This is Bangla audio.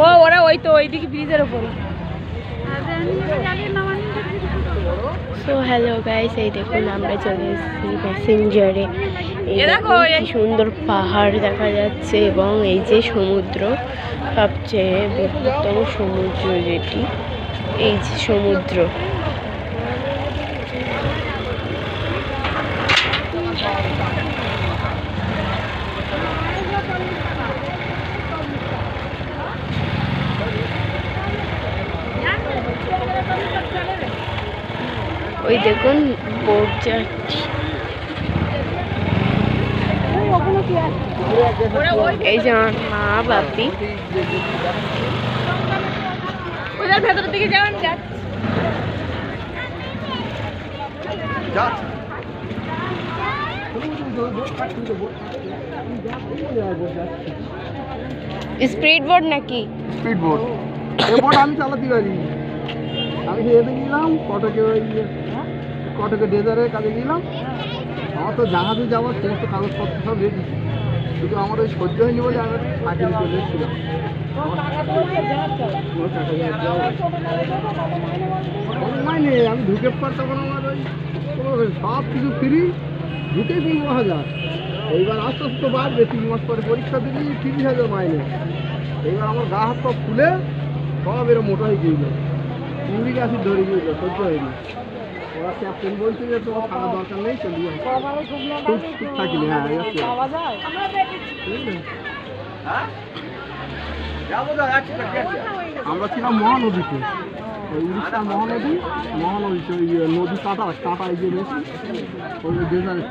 ও ওরা ওই তো ওইদিকে ব্রিজের উপরে। সো হ্যালো গাইস, এই দেখুন আমরা চলে এসেছি প্যাসেঞ্জারে। এই দেখো কি সুন্দর পাহাড় দেখা যাচ্ছে এবং এই যে সমুদ্র, সবচেয়ে বৃহত্তম সমুদ্র যেটি, এই যে সমুদ্র। ওই দেখুন বোট যাচ্ছে, এই যে আমার মা বাপি ওদের ভেতর দিকে যাবেন। স্পিড বোট নাকি? স্পিড বোট, এই বোট আমি চালাতে পারি। আমি এতে গেলাম কটকে ডেজারে কাজে গেলাম। আমার তো জাহাজে যাওয়ার সমস্ত কাগজপত্র সব রেডি, শুধু আমার ওই সহ্য হয়নি বলে আমি সাইকেল চলে এসেছিলাম। সময় নেই, আমি ঢুকে পর তখন আমার ওই সব কিছু ফ্রি, ঢুকেই 15,000। এইবার আস্তে আস্তে বাড়বে, 3 মাস পরে পরীক্ষা দিলি 30,000 মাইনে। এইবার আমার গা হাত পা ফুলে সব এরকম মোটা হয়ে গিয়েছিল, ইউরিক অ্যাসিড ধরে গিয়েছিল, সহ্য হয়নি। ওরা ক্যাপ্টেন বলছে যে তোমার থাকা দরকার নেই, চলি ঠিক থাকিনি। হ্যাঁ আমরা ছিলাম মহানদীতে, ওই উড়িষ্যার মহানদীতে ওই নদী কাটা এই যে বেশি ওই ডেজারে